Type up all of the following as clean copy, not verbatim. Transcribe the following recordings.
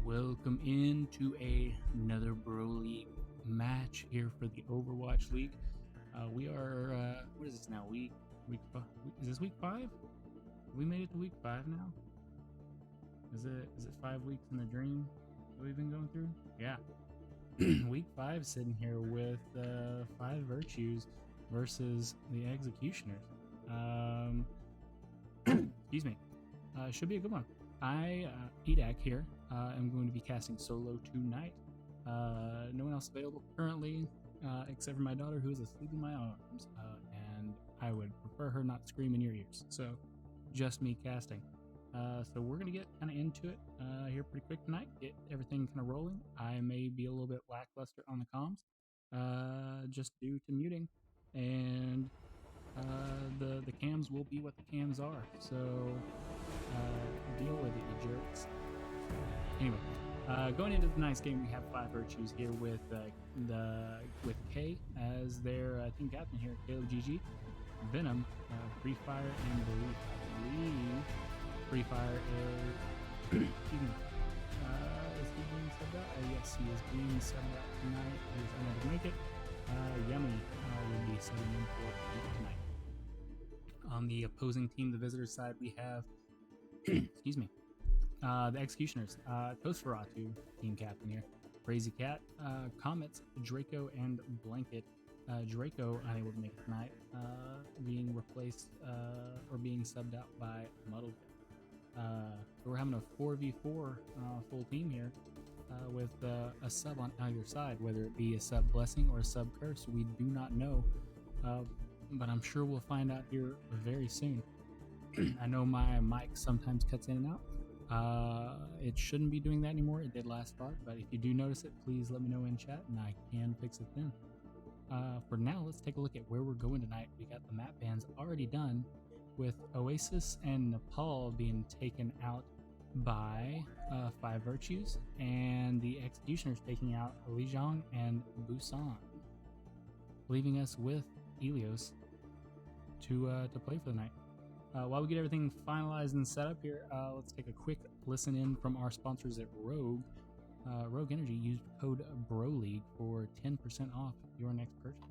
Welcome into another BroLeague match here for the Overwatch League. We are, what is this now? Is this week 5? We made it to week 5 now? Is it 5 weeks in the dream that we've been going through? Yeah. Week 5 sitting here with 5 virtues versus the executioners. Excuse me. Should be a good one. I, Edak here, am going to be casting solo tonight. No one else available currently, except for my daughter, who is asleep in my arms, and I would prefer her not scream in your ears. So, just me casting. So we're going to get kind of into it here pretty quick tonight, get everything kind of rolling. I may be a little bit lackluster on the comms, just due to muting, and the cams will be what the cams are, so deal with it, you jerks. Anyway, going into tonight's game, we have 5 virtues here with Kay as their team captain here, Caleb GG, Venom, Free Fire, and Belief. I believe Free Fire is excuse me, is he being subbed out? Yes, he is being subbed out tonight. He is unable to make it. Yummy will be subbing in for tonight. On the opposing team, the visitor side, we have excuse me, the executioners, Tosferatu, team captain here, Crazy Cat, Comets, Draco, and Blanket. Draco unable to make it tonight, being replaced or being subbed out by Muddled. So we're having a 4v4 full team here with a sub on either side, whether it be a sub blessing or a sub curse. We do not know, but I'm sure we'll find out here very soon. I know my mic sometimes cuts in and out. It shouldn't be doing that anymore. It did last part, but if you do notice it, please let me know in chat and I can fix it then. For now, let's take a look at where we're going tonight. We got the map bans already done, with Oasis and Nepal being taken out by 5 virtues, and the executioners taking out Lijiang and Busan, leaving us with Helios to play for the night. While we get everything finalized and set up here, let's take a quick listen in from our sponsors at Rogue. Rogue Energy, use code BroLeague for 10% off your next purchase.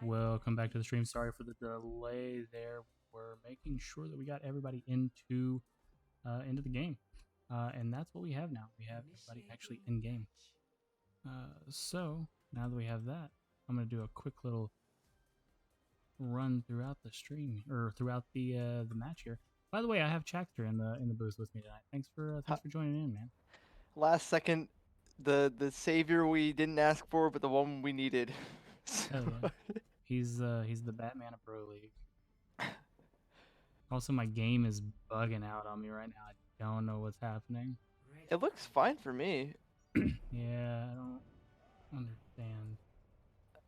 Welcome back to the stream. Sorry for the delay there. We're making sure that we got everybody into the game, and that's what we have now. We have everybody actually in game. So now that we have that, I'm gonna do a quick little run throughout the stream or throughout the match here. By the way, I have Chaxter in the booth with me tonight. Thanks for joining in, man. Last second, the savior we didn't ask for, but the one we needed. Hell yeah. He's the Batman of BroLeague. Also, my game is bugging out on me right now. I don't know what's happening. It looks fine for me. Yeah, I don't understand.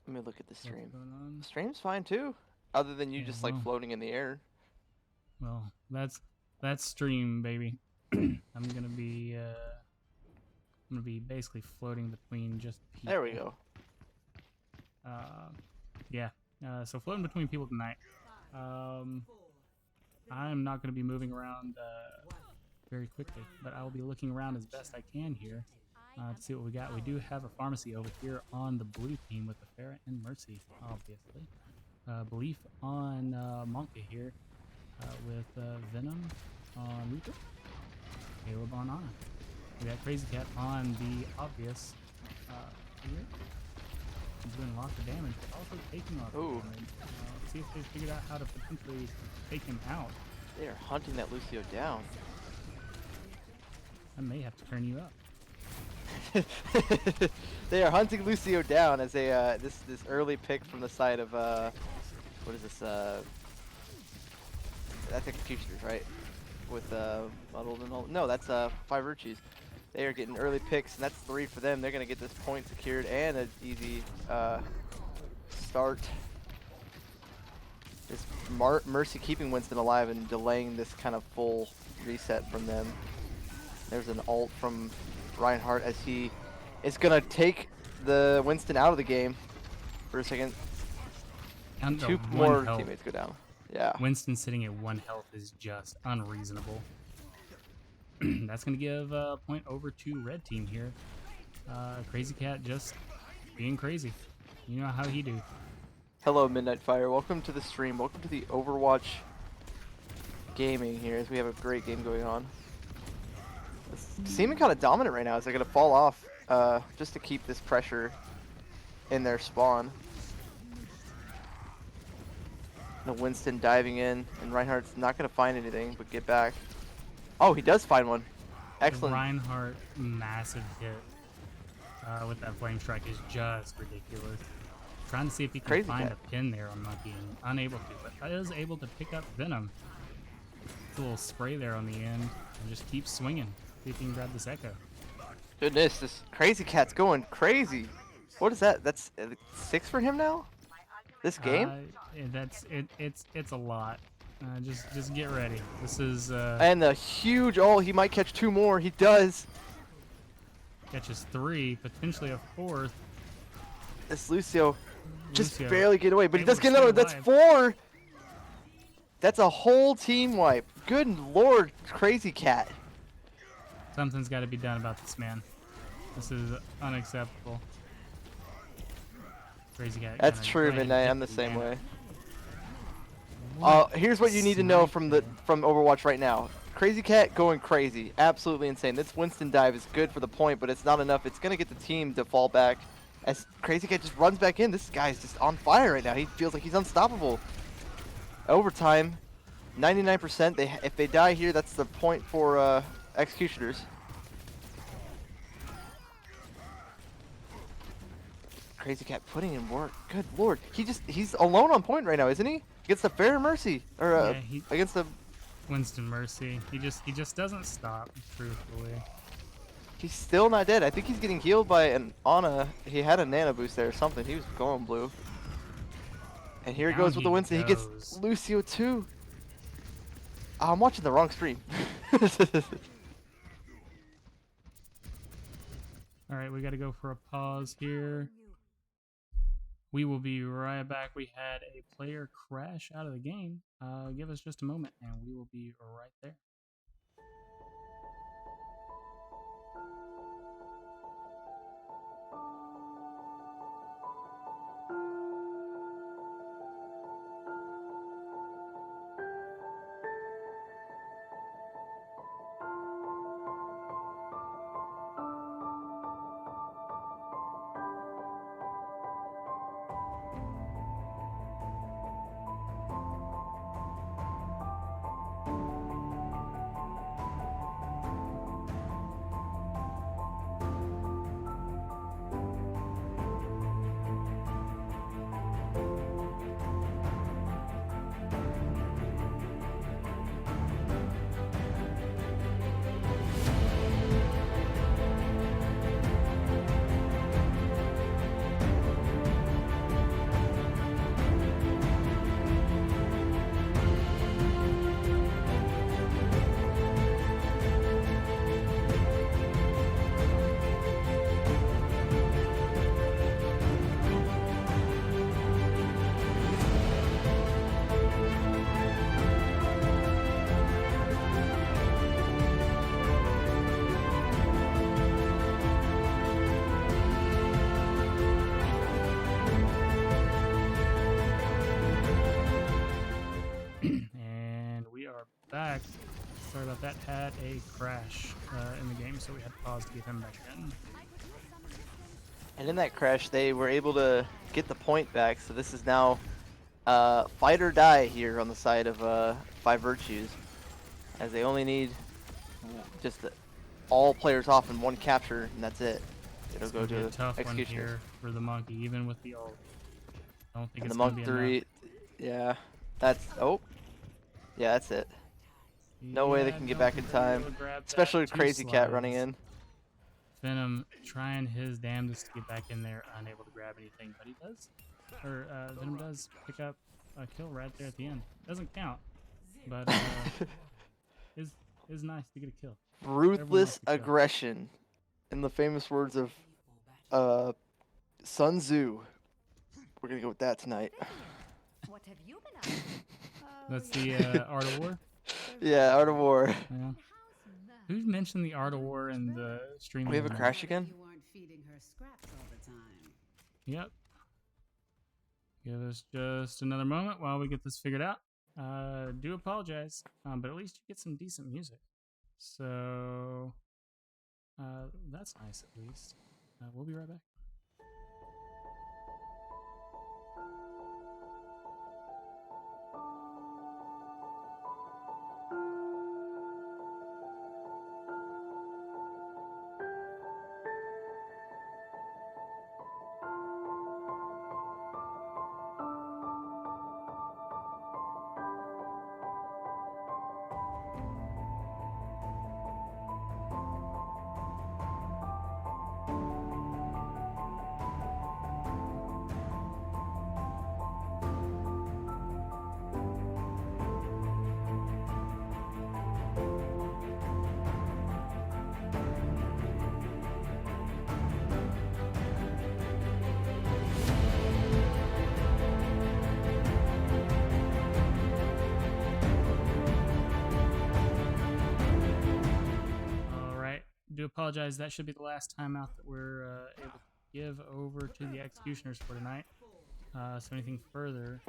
Let me look at the stream. What's going on. The stream's fine too, other than you just like well, floating in the air. Well, that's stream, baby. I'm gonna be basically floating between just people. There we go. Yeah. So floating between people tonight. I'm not going to be moving around very quickly, but I will be looking around as best I can here to see what we got. We do have a pharmacy over here on the blue team with the Farah and Mercy, obviously. Belief on Monka here with Venom on Reaper. Caleb on Ana. We got Crazy Cat on the obvious here. Doing lots of damage, but also taking lots of damage. Let's see if they figured out how to potentially take him out. They are hunting that Lucio down. I may have to turn you up. They are hunting Lucio down as a this early pick from the side of what is this? That's Executioners, right? With muddled and all. No, that's Five Virtues. They are getting early picks, and that's 3 for them. They're going to get this point secured and an easy start. This Mercy keeping Winston alive and delaying this kind of full reset from them. There's an ult from Reinhardt as he is going to take the Winston out of the game for a second. And 2 more teammates go down. Yeah. Winston sitting at 1 health is just unreasonable. That's going to give a point over to red team here. Crazy Cat just being crazy. You know how he do. Hello, Midnight Fire. Welcome to the stream. Welcome to the Overwatch gaming here as we have a great game going on. It's seeming kind of dominant right now as they're going to fall off just to keep this pressure in their spawn. No, Winston diving in, and Reinhardt's not going to find anything but get back. Oh, he does find one. Excellent. The Reinhardt massive hit with that flame strike is just ridiculous. Trying to see if he can find a pin there on Monkey, and unable to, but is able to pick up Venom. A little spray there on the end, and just keep swinging. See if he can grab this Echo. Goodness, this Crazy Cat's going crazy. What is that? That's 6 for him now? This game? It's a lot. Just get ready. This is and the huge ult. He might catch 2 more. He does. Catches 3, potentially a 4th. This Lucio just barely get away, but he does get another. That's 4. That's a whole team wipe. Good lord, Crazy Cat. Something's got to be done about this, man. This is unacceptable. Crazy Cat. That's true, Midnight. I'm the same way. Here's what you need to know from Overwatch right now. Crazy Cat going crazy, absolutely insane. This Winston dive is good for the point, but it's not enough. It's gonna get the team to fall back as Crazy Cat just runs back in. This guy's just on fire right now. He feels like he's unstoppable. Overtime, 99%. If they die here, that's the point for Executioners. Crazy Cat putting in work. Good lord, he's alone on point right now, isn't he? Against the Farah Mercy, or yeah, against the Winston Mercy. He just doesn't stop, truthfully. He's still not dead. I think he's getting healed by an Ana. He had a nano boost there or something. He was going blue. And here he goes with the Winston. He gets Lucio too. Oh, I'm watching the wrong stream. Alright, we gotta go for a pause here. We will be right back. We had a player crash out of the game. Give us just a moment and we will be right there. back. Sorry about that. Had a crash in the game, so we had to pause to get him back in. And in that crash, they were able to get the point back. So this is now fight or die here on the side of Five Virtues, as they only need just all players off in one capture, and that's it. It'll go to a tough one Executioners. here for the monkey, even with the ult. I don't think And it's the gonna monk be 3, enough. yeah, that's yeah, that's it. No way they can get back in time, especially with Crazy Cat running in. Venom trying his damnedest to get back in there, unable to grab anything, but he does, or Venom does pick up a kill right there at the end. Doesn't count, but is nice to get a kill. Ruthless aggression, in the famous words of Sun Tzu. We're gonna go with that tonight. What have you been up to? That's the Art of War. Yeah, Art of War. Yeah. Who mentioned the Art of War in the stream? We have a crash again? You weren't feeding her scraps all the time. Yep. Give us just another moment while we get this figured out. Do apologize, but at least you get some decent music. So that's nice at least. We'll be right back. Do apologize. That should be the last timeout that we're able to give over to the Executioners for tonight. So anything further,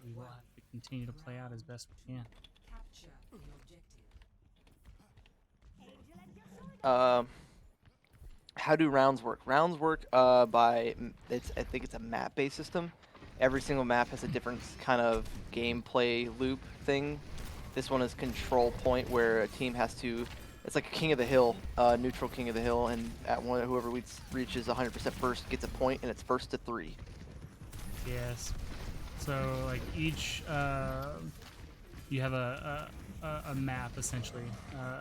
we will have to continue to play out as best we can. How do rounds work? Rounds work by I think it's a map-based system. Every single map has a different kind of gameplay loop thing. This one is control point, where a team has to. It's like a king of the hill, neutral king of the hill, and at one, whoever reaches 100% first gets a point, and it's first to 3. Yes. So like each, you have a map essentially,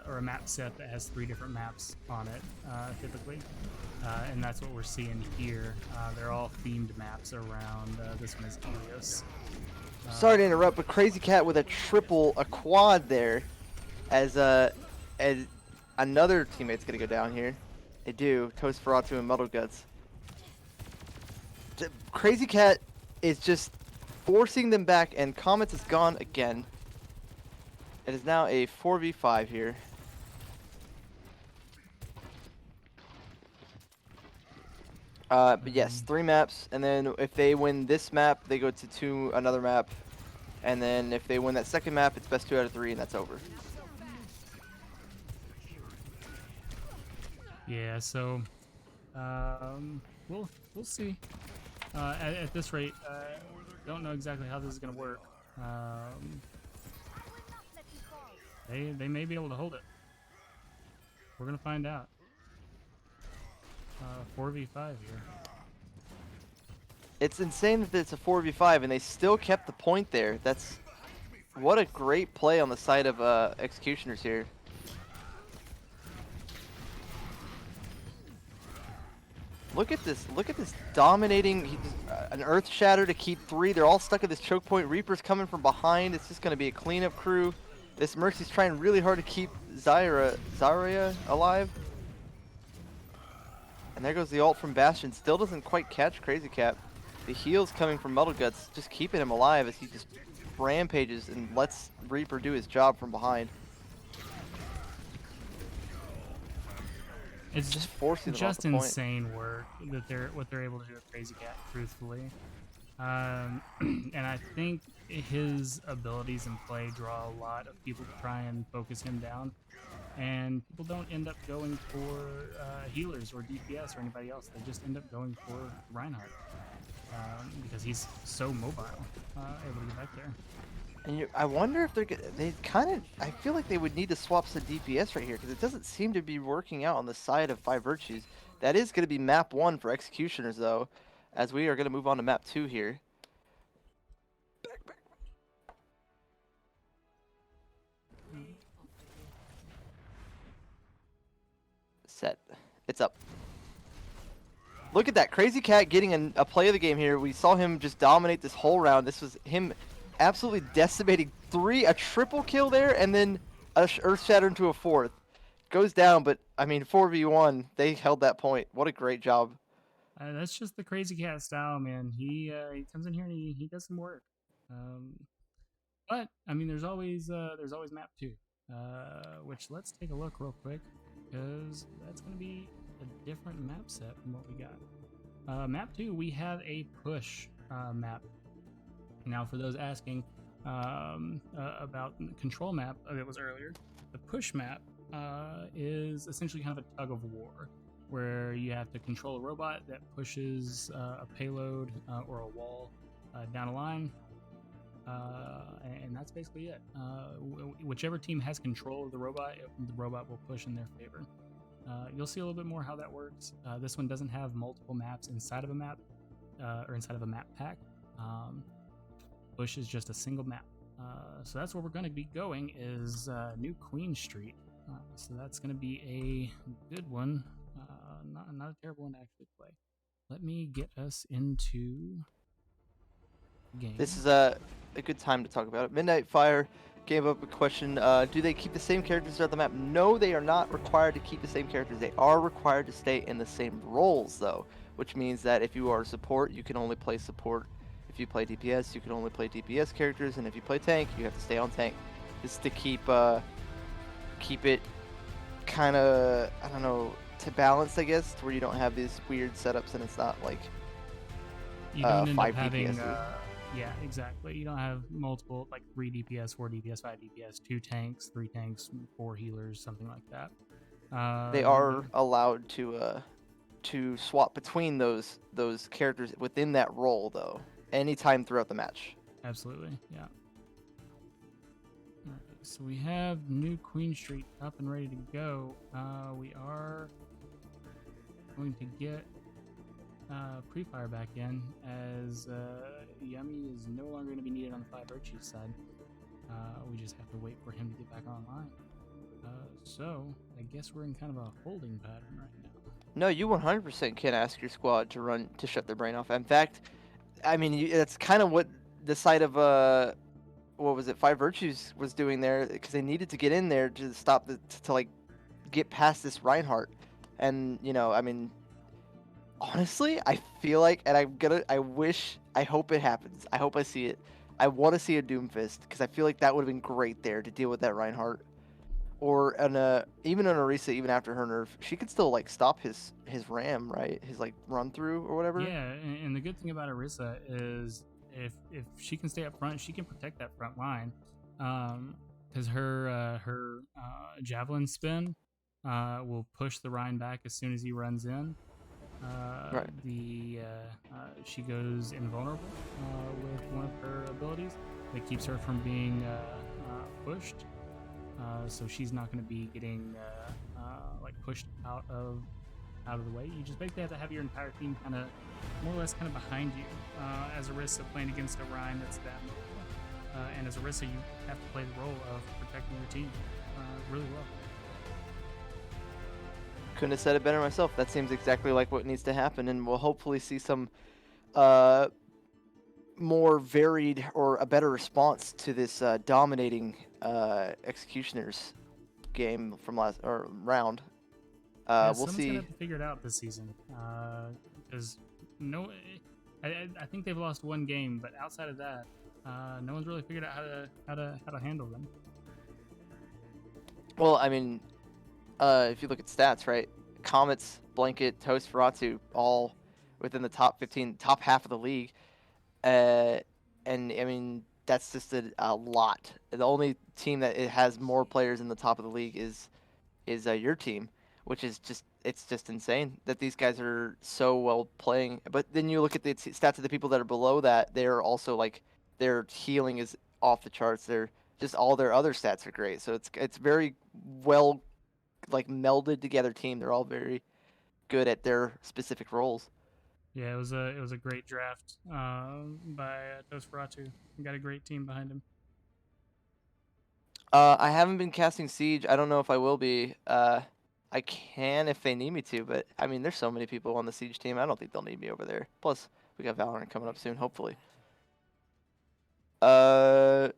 or a map set that has 3 different maps on it, typically, and that's what we're seeing here. They're all themed maps around. This one is Helios. Sorry to interrupt, but Crazy Cat with a quad there, as another teammate's gonna go down here. They do. Tosferatu and Muddle Guts. Crazy Cat is just forcing them back, and Comets is gone again. It is now a 4v5 here. But yes, 3 maps, and then if they win this map, they go to another map, and then if they win that second map, it's best 2 out of 3, and that's over. Yeah, so we'll see. At this rate, don't know exactly how this is gonna work. They may be able to hold it. We're gonna find out. 4v5 here. It's insane that it's a 4v5 and they still kept the point there. That's what a great play on the side of Executioners here. Look at this dominating, an Earth Shatter to keep 3. They're all stuck at this choke point. Reaper's coming from behind. It's just going to be a cleanup crew. This Mercy's trying really hard to keep Zarya alive. And there goes the ult from Bastion. Still doesn't quite catch Crazy Cat. The heals coming from Muddle Guts, just keeping him alive as he just rampages and lets Reaper do his job from behind. It's just forcing them just off the point. insane work that what they're able to do with Crazy Cat, truthfully. And I think his abilities in play draw a lot of people to try and focus him down. And people don't end up going for healers or DPS or anybody else. They just end up going for Reinhardt because he's so mobile, able to get back there. And I wonder if they kind of, I feel like they would need to swap some DPS right here because it doesn't seem to be working out on the side of Five Virtues. That is going to be map 1 for Executioners though, as we are going to move on to map 2 here. Set. It's up. Look at that. Crazy Cat getting a play of the game here. We saw him just dominate this whole round. This was him absolutely decimating a triple kill there, and then a Earth Shatter into a 4th. Goes down, but I mean 4v1. They held that point. What a great job. That's just the Crazy Cat style, man. He comes in here and he does some work. But I mean, there's always map 2, which let's take a look real quick because that's going to be a different map set from what we got. Map 2, we have a push map. Now, for those asking about the control map that was earlier, the push map is essentially kind of a tug of war, where you have to control a robot that pushes a payload or a wall down a line, and that's basically it. Whichever team has control of the robot will push in their favor. You'll see a little bit more how that works. This one doesn't have multiple maps inside of a map, or inside of a map pack. Push is just a single map. So that's where we're going to be going is New Queen Street. So that's going to be a good one. Not a terrible one to actually play. Let me get us into the game. This is a good time to talk about it. Midnight Fire gave up a question. Do they keep the same characters throughout the map? No, they are not required to keep the same characters. They are required to stay in the same roles, though, which means that if you are support, you can only play support. If you play DPS, you can only play DPS characters, and if you play tank, you have to stay on tank. This is to keep it kind of, I don't know, to balance, I guess, to where you don't have these weird setups and it's not like you don't end 5 up having, DPS. Yeah, exactly. You don't have multiple, like 3 DPS, 4 DPS, 5 DPS, 2 tanks, 3 tanks, 4 healers, something like that. They are allowed to swap between those characters within that role, though, anytime throughout the match. Absolutely, yeah. Alright, so we have New Queen Street up and ready to go. We are going to get Pre-Fire back in, as Yummy is no longer going to be needed on the 5 Virtues side. We just have to wait for him to get back online. So I guess we're in kind of a holding pattern right now. No, you 100% can ask your squad to shut their brain off. In fact, I mean, that's kind of what the side of what was it, 5 Virtues was doing there, because they needed to get in there to stop to like get past this Reinhardt. And you know, I mean, honestly, I feel like, and I hope it happens. I hope I see it. I want to see a Doomfist because I feel like that would have been great there to deal with that Reinhardt. Or even an Orisa, even after her nerf, she could still like stop his ram, right? His like run through or whatever. Yeah, and the good thing about Orisa is if she can stay up front, she can protect that front line. Because her javelin spin will push the Rhine back as soon as he runs in. Right. She goes invulnerable with one of her abilities that keeps her from being pushed. So she's not going to be getting like pushed out of the way. You just basically have to have your entire team kind of more or less kind of behind you. As Orisa playing against a Rhine that's that mobile. And as Orisa, you have to play the role of protecting your team really well. Couldn't have said it better myself. That seems exactly like what needs to happen, and we'll hopefully see some more varied or a better response to this dominating Executioners game from round. We'll Someone's see. gonna have to figure it out this season, because I think they've lost one game, but outside of that, no one's really figured out how to handle them. Well, I mean, if you look at stats, right? Comets, Blanket, Toast, Feratu, all within the top 15, top half of the league. And I mean that's just a lot. The only team that it has more players in the top of the league is your team, which is it's just insane that these guys are so well playing. But then you look at the stats of the people that are below that; they're also like their healing is off the charts. They're just all their other stats are great. So it's very well like melded together team. They're all very good at their specific roles. Yeah, it was a great draft by Tosferatu. Got a great team behind him. I haven't been casting Siege. I don't know if I will be. I can if they need me to, but I mean, there's so many people on the Siege team. I don't think they'll need me over there. Plus, we got Valorant coming up soon, hopefully. Harder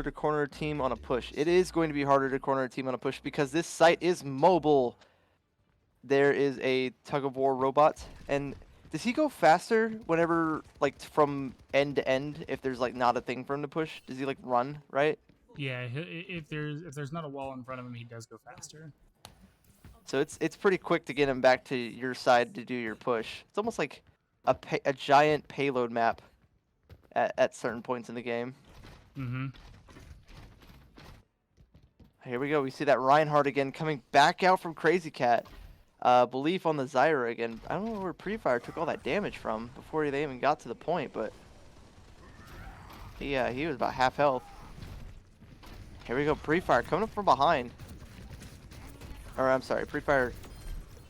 to corner a team on a push. It is going to be harder to corner a team on a push because this site is mobile. There is a tug of war robot, and does he go faster whenever like from end to end? If there's like not a thing for him to push, does he like run right? Yeah, if there's not a wall in front of him, he does go faster. So it's pretty quick to get him back to your side to do your push. It's almost like a giant payload map at certain points in the game. Mm-hmm. Here we go. We see that Reinhardt again coming back out from Crazy Cat. Belief on the Zyra again. I don't know where Pre-Fire took all that damage from before they even got to the point, but yeah, he was about half health. Here we go. Pre-Fire coming up from behind. Or I'm sorry, Pre-Fire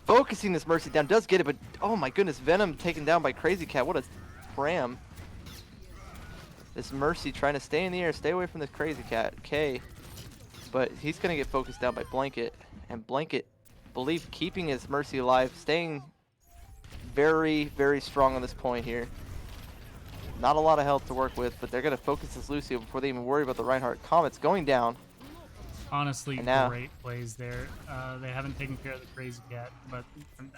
focusing this Mercy down. Does get it, but oh my goodness, Venom taken down by Crazy Cat. What a ram. This Mercy trying to stay in the air, stay away from this Crazy Cat. K. But he's going to get focused down by Blanket. And Blanket, Belief, keeping his Mercy alive, staying very, very strong on this point here. Not a lot of health to work with, but they're going to focus this Lucio before they even worry about the Reinhardt. Comet's going down. Honestly, And now- great plays there. They haven't taken care of the Crazy Cat, but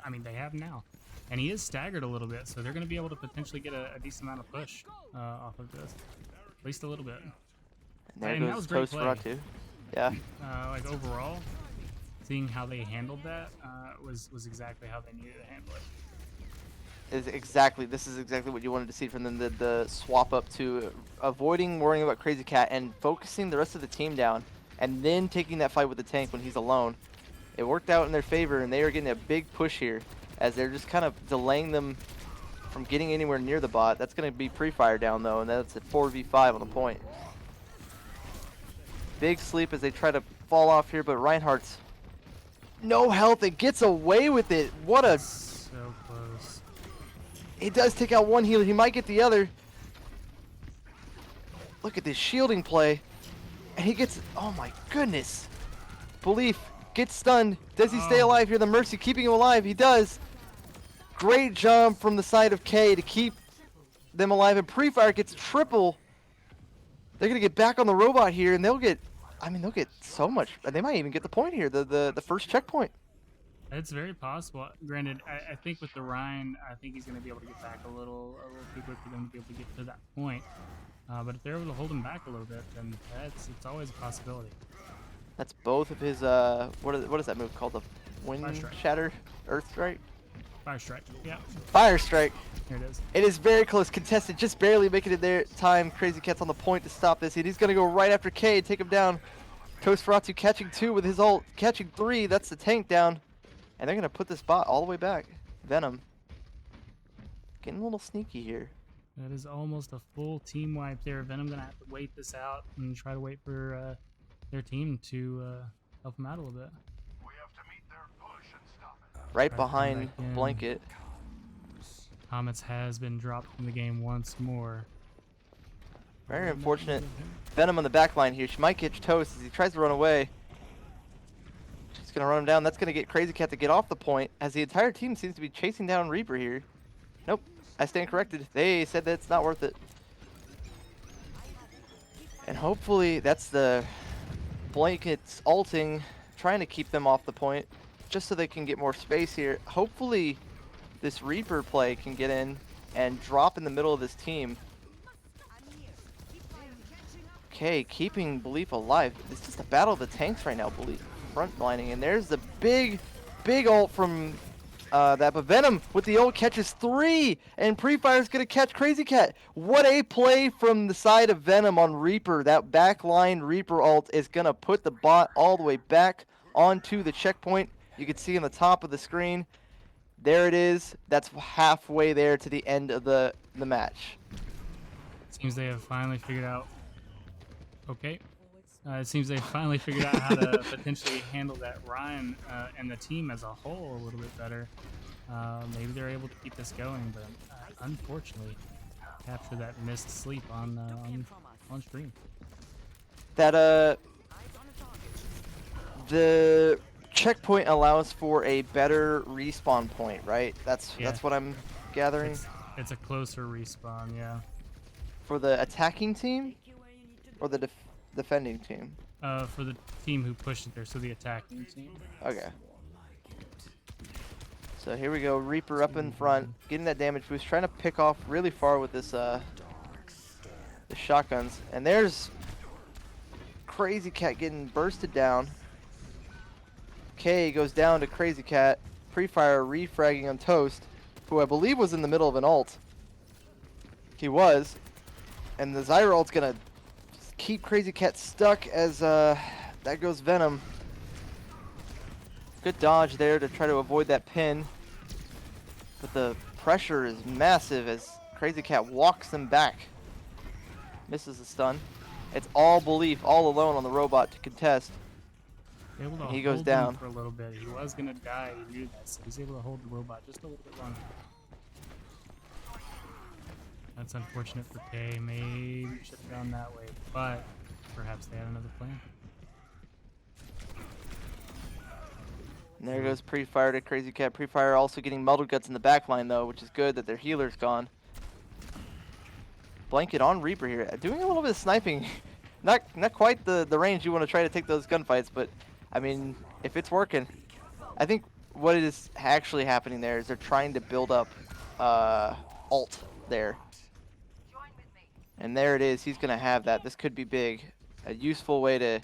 I mean they have now, and he is staggered a little bit, so they're going to be able to potentially get a decent amount of push off of this, at least a little bit. And there And that goes was great play. Tosferatu. Yeah. Like overall, seeing how they handled that was exactly how they needed to handle it. This is exactly what you wanted to see from them. The swap up to avoiding worrying about Crazy Cat and focusing the rest of the team down, and then taking that fight with the tank when he's alone. It worked out in their favor, and they are getting a big push here as they're just kind of delaying them from getting anywhere near the bot. That's going to be Pre-Fire down though, and that's at 4v5 on the point. Big sleep as they try to fall off here, but Reinhardt's no health and gets away with it. What a... So close. He does take out one healer. He might get the other. Look at this shielding play. And he gets... Oh my goodness. Belief gets stunned. Does he stay alive here? The Mercy keeping him alive. He does. Great jump from the side of K to keep them alive. And Pre-Fire gets triple. They're going to get back on the robot here. And they'll get... I mean, they'll get so much. They might even get the point here. The first checkpoint. It's very possible. Granted, I think with the Rhine, I think he's going to be able to get back a little too quick for them to be able to get to that point. But if they're able to hold him back a little bit, then it's always a possibility. That's both of his, what is that move called? The Wind Shatter? Earth Strike? Fire Strike, yeah. Fire Strike. Here it is. It is very close. Contested, just barely making it there. Time. Crazy Cat's on the point to stop this. He's going to go right after K, take him down. Tosferatu catching 2 with his ult. Catching 3, that's the tank down. And they're going to put this bot all the way back. Venom. Getting a little sneaky here. That is almost a full team wipe there. Venom going to have to wait this out and try to wait for their team to help him out a little bit. Right behind back in. Blanket. Comets has been dropped from the game once more. Very unfortunate. Venom on the back line here. She might catch Toast as he tries to run away. She's going to run him down. That's going to get Crazy Cat to get off the point as the entire team seems to be chasing down Reaper here. Nope. I stand corrected. They said that it's not worth it. And hopefully that's the Blankets ulting, trying to keep them off the point just so they can get more space here. Hopefully this Reaper play can get in and drop in the middle of this team. Okay, keeping Belief alive. It's just a battle of the tanks right now, Belief front lining. And there's the big ult from that, but Venom with the ult catches 3, and Pre-Fire's gonna catch Crazy Cat. What a play from the side of Venom on Reaper. That backline Reaper ult is gonna put the bot all the way back onto the checkpoint. You can see on the top of the screen. There it is. That's halfway there to the end of the match. Seems they have finally figured out. Okay. It seems they finally figured out how to potentially handle that Ryan and the team as a whole a little bit better. Maybe they're able to keep this going, but unfortunately, capture that missed sleep on stream. That the checkpoint allows for a better respawn point, right? That's what I'm gathering. It's a closer respawn, yeah. For the attacking team, or the defending team? For the team who pushed it there, so the attacking team. Okay. So here we go, Reaper up in front, getting that damage boost, trying to pick off really far with this the shotguns. And there's Crazy Cat getting bursted down. K goes down to Crazy Cat. Pre-Fire refragging on Toast, who I believe was in the middle of an ult. He was. And the Zyra ult's gonna keep Crazy Cat stuck as that goes Venom. Good dodge there to try to avoid that pin. But the pressure is massive as Crazy Cat walks them back. Misses the stun. It's all Belief, all alone on the robot to contest. Able to he goes hold down him for a little bit. He was gonna die. He knew that, so he's able to hold the robot just a little bit longer. That's unfortunate for K. Maybe should have gone that way, but perhaps they had another plan. And there goes Pre-Fire to Crazy Cat. Pre-Fire also getting Muddle Guts in the backline though, which is good that their healer's gone. Blanket on Reaper here, doing a little bit of sniping. not quite the range you want to try to take those gunfights, but I mean, if it's working. I think what is actually happening there is they're trying to build up ult there. And there it is, he's gonna have that. This could be big. A useful way to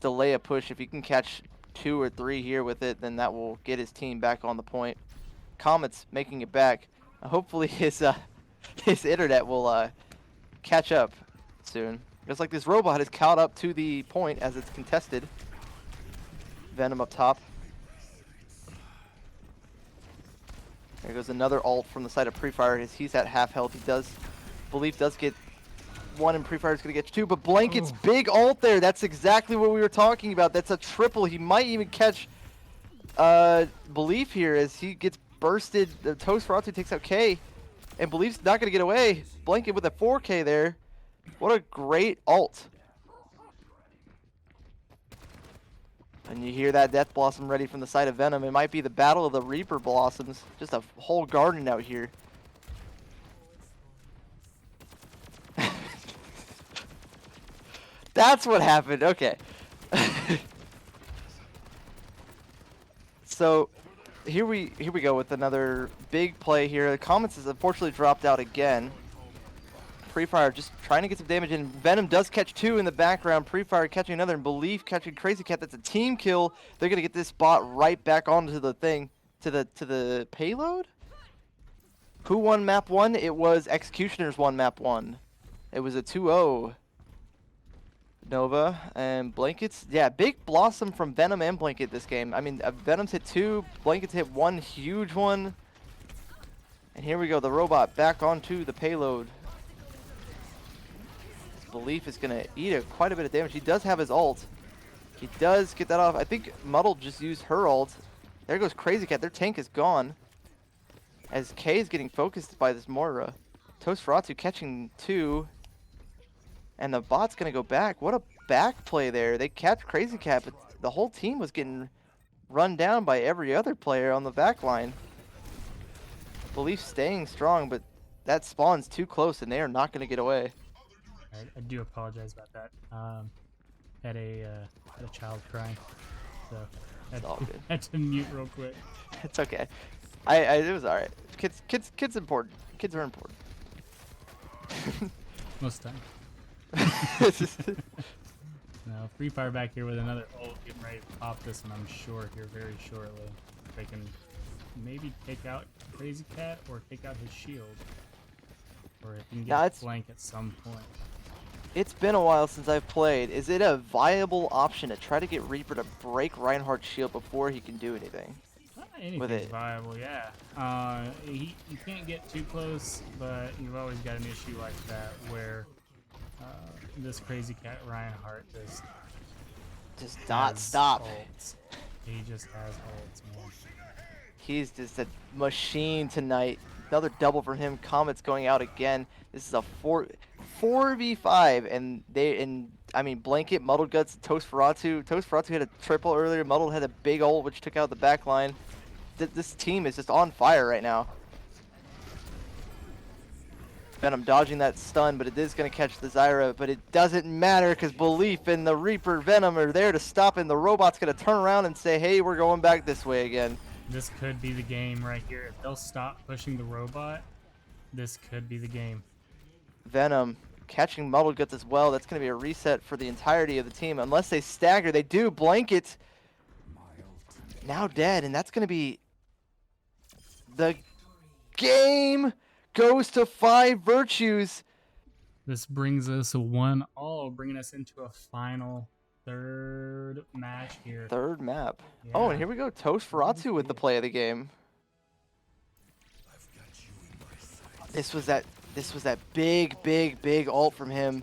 delay a push. If he can catch 2 or 3 here with it, then that will get his team back on the point. Comet's making it back. Hopefully his internet will catch up soon. Looks like this robot has caught up to the point as it's contested. Venom up top. There goes another ult from the side of Pre-Fire. He's at half health. He does, Belief does get 1 and Pre-Fire's gonna get 2, but Blanket's big ult there. That's exactly what we were talking about. That's a triple. He might even catch Belief here as he gets bursted. The Toast Ferratu takes out K, and Belief's not gonna get away. Blanket with a 4K there. What a great ult. And you hear that Death Blossom ready from the side of Venom. It might be the battle of the Reaper Blossoms. Just a whole garden out here. That's what happened. Okay. So here we go with another big play here. The Comets has unfortunately dropped out again. Pre-Fire just trying to get some damage in. Venom does catch 2 in the background. Pre-Fire catching another, and Belief catching Crazy Cat. That's a team kill. They're gonna get this bot right back onto the thing, to the payload. Who won map 1? It was Executioners won map 1. It was a 2-0. Nova and Blankets. Yeah, big Blossom from Venom and Blanket this game. I mean, Venom's hit 2, Blanket's hit 1 huge one. And here we go, the robot back onto the payload. Belief is gonna eat quite a bit of damage. He does have his ult. He does get that off. I think Muddle just used her ult. There goes Crazy Cat. Their tank is gone. As K is getting focused by this Moira. Toast Ferratu catching 2. And the bot's gonna go back. What a back play there. They catch Crazy Cat, but the whole team was getting run down by every other player on the back line. Belief staying strong, but that spawn's too close and they are not gonna get away. I do apologize about that. Had a child crying, so had to mute real quick. It's okay. It was alright. Kids important. Kids are important. Most time. No, Free Fire back here with another ult, getting ready to pop this one, I'm sure, here very shortly. If they can maybe take out Crazy Cat or take out his shield. Or if you can Now, get it's- flank at some point. It's been a while since I've played. Is it a viable option to try to get Reaper to break Reinhardt's shield before he can do anything? Anything's it. viable, yeah. You can't get too close, but you've always got an issue like that where this Crazy Cat Reinhardt Just not has stop. ults. He just has ults, man. He's just a machine tonight. Another double for him. Comet's going out again. This is a 4v5, and I mean Blanket, Muddled Guts, Toast Ferratu. Toast Ferratu had a triple earlier. Muddled had a big ult which took out the back line. This team is just on fire right now. Venom dodging that stun, but it is going to catch the Zyra, but it doesn't matter because Belief and the Reaper Venom are there to stop, and the robot's going to turn around and say, hey, we're going back this way again. This could be the game right here. If they'll stop pushing the robot, this could be the game. Venom catching Muddled Guts as well. That's going to be a reset for the entirety of the team. Unless they stagger, they do. Blanket now dead, and that's going to be the game goes to 5 Virtues. This brings us a 1-1, bringing us into a final third match here. Third map. Oh, and Yeah. here we go. Toast Ferratu with the play of the game. This was that big ult from him.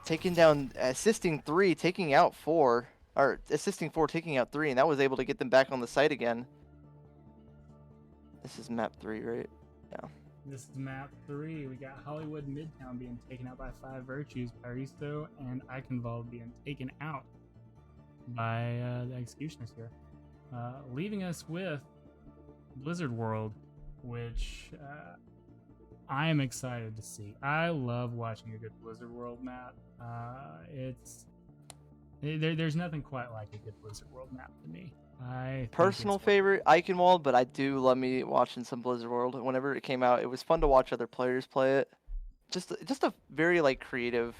Taking down, assisting 3, taking out 4. Or assisting 4, taking out 3, and that was able to get them back on the site again. This is map 3, right? Yeah. This is map 3. We got Hollywood Midtown being taken out by 5 Virtues, Paristo and Eichenwald being taken out by the Executioners here. Leaving us with Blizzard World, which I am excited to see. I love watching a good Blizzard World map. There's nothing quite like a good Blizzard World map to me. Personal favorite, Eichenwald, but I do love me watching some Blizzard World. Whenever it came out, it was fun to watch other players play it. Just a very like creative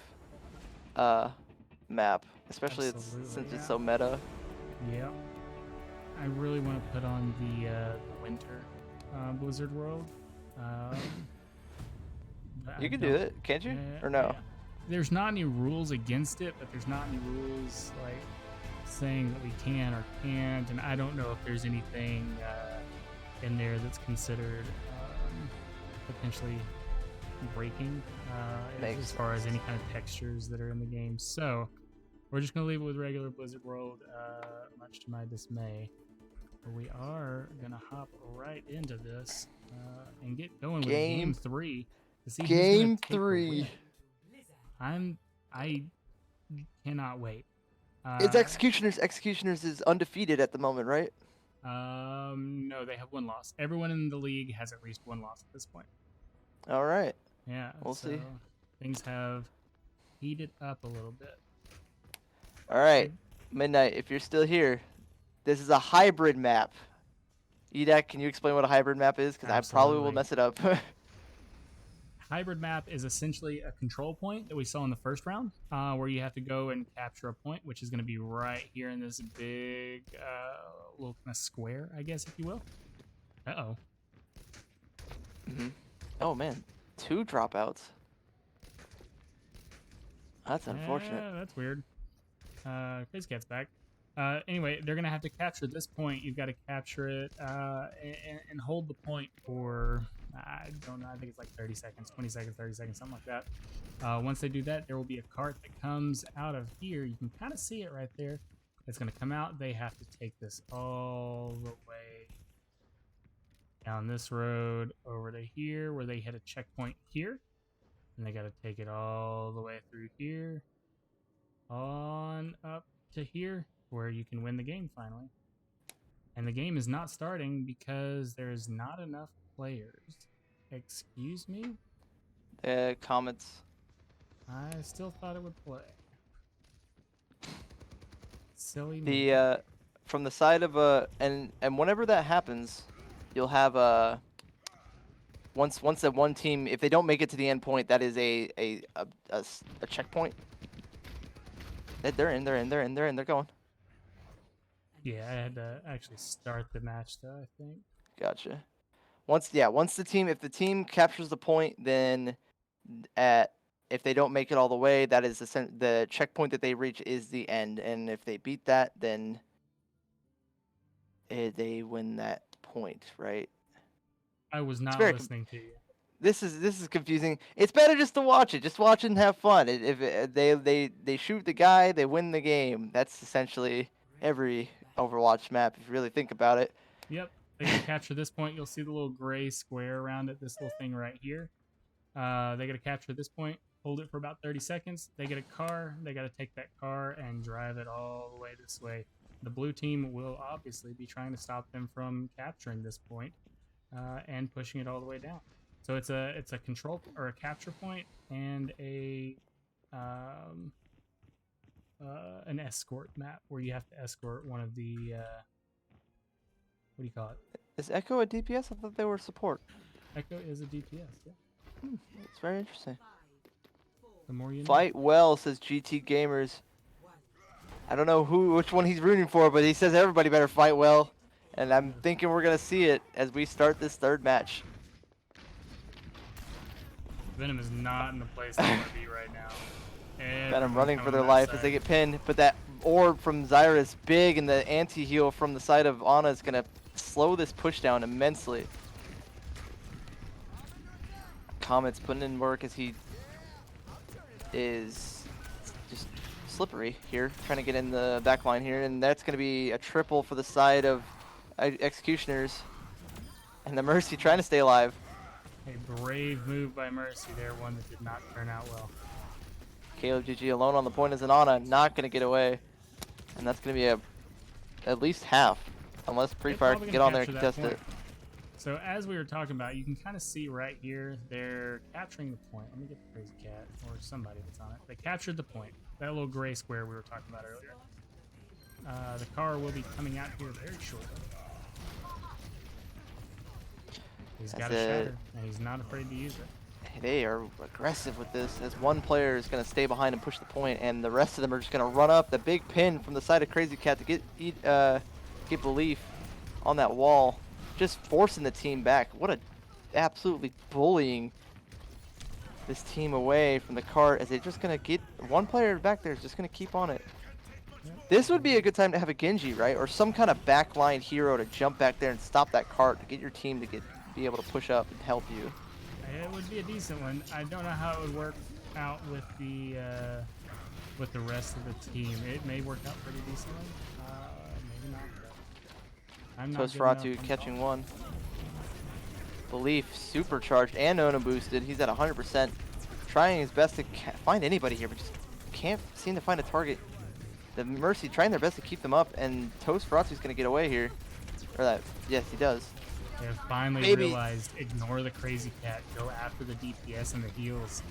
map, especially since it's so meta. Yeah. I really want to put on the winter Blizzard World. You can do it, can't you? Or no? Yeah. There's not any rules against it, but there's not any rules like saying that we can or can't, and I don't know if there's anything in there that's considered potentially breaking as far as any kind of textures that are in the game. So we're just going to leave it with regular Blizzard World, much to my dismay. But we are going to hop right into this and get going with Game 3 to see Game who's gonna 3. I cannot wait. It's Executioners. Executioners is undefeated at the moment, right? No, they have 1 loss. Everyone in the league has at least 1 loss at this point. All right. Yeah, We'll see. Things have heated up a little bit. All right, Midnight, if you're still here, this is a hybrid map. Edak, can you explain what a hybrid map is? Because I probably will Absolutely. mess it up. Hybrid map is essentially a control point that we saw in the first round, where you have to go and capture a point, which is going to be right here in this big little kind of square, I guess, if you will. Uh-oh. Oh, man. 2 dropouts. That's unfortunate. Yeah, that's weird. Crazy Cat's back. Anyway, they're going to have to capture this point. You've got to capture it and hold the point for, I don't know, I think it's like 30 seconds, 20 seconds, 30 seconds, something like that. Once they do that, there will be a cart that comes out of here. You can kind of see it right there. It's going to come out. They have to take this all the way down this road over to here where they hit a checkpoint here. And they got to take it all the way through here on up to here where you can win the game finally. And the game is not starting because there's not enough players. Excuse me? Comments. I still thought it would play. Silly me. The from the side of and whenever that happens, you'll have once that one team, if they don't make it to the end point, that is a checkpoint. They're in, they're going. Yeah, I had to actually start the match though, I think. Gotcha. Once the team, if the team captures the point, then at if they don't make it all the way, that is the checkpoint that they reach is the end, and if they beat that, then they win that point, right? I was It's not very listening to you. this is confusing. It's better just to watch it. Just watch it and have fun. They shoot the guy, they win the game. That's essentially every Overwatch map if you really think about it. Yep, they gotta capture this point. You'll see the little gray square around it, this little thing right here. They gotta capture this point, hold it for about 30 seconds. They get a car, they gotta take that car and drive it all the way this way. The blue team will obviously be trying to stop them from capturing this point and pushing it all the way down. So it's a control or a capture point and an escort map where you have to escort one of the what do you call it? Is Echo a DPS? I thought they were support. Echo is a DPS. Yeah. It's very interesting. The more you know. Fight well, says GT Gamers. I don't know which one he's rooting for, but he says everybody better fight well. And I'm thinking we're going to see it as we start this third match. Venom is not in the place they want to be right now. Venom running for their life as they get pinned, but that orb from Zyra is big, and the anti-heal from the side of Ana is going to slow this push down immensely. Comet's putting in work as he is just slippery here, trying to get in the back line here, and that's going to be a triple for the side of Executioners. And the Mercy trying to stay alive. A brave move by Mercy there, one that did not turn out well. Caleb GG alone on the point as an Ana, not going to get away. And that's going to be at least half, unless Free Fire can get on there and contest it. So as we were talking about, you can kind of see right here, they're capturing the point. Let me get the Crazy Cat or somebody that's on it. They captured the point, that little gray square we were talking about earlier. The car will be coming out here very shortly. He's got a shatter, and he's not afraid to use it. They are aggressive with this, as one player is going to stay behind and push the point, and the rest of them are just going to run up. The big pin from the side of Crazy Cat to get belief on that wall, just forcing the team back. What a absolutely bullying this team away from the cart, as they're just going to get one player back there is just going to keep on it. This would be a good time to have a Genji, right? Or some kind of backline hero to jump back there and stop that cart to get your team to be able to push up and help you. It would be a decent one. I don't know how it would work out with the rest of the team. It may work out pretty decently. Maybe not. I'm not Tosferatu catching one. Belief supercharged and Nona boosted. He's at 100%. Trying his best to find anybody here, but just can't seem to find a target. The Mercy trying their best to keep them up, and Tosferatu's going to get away here. Or that, yes, he does. They have finally realized, ignore the Crazy Cat, go after the DPS and the heals.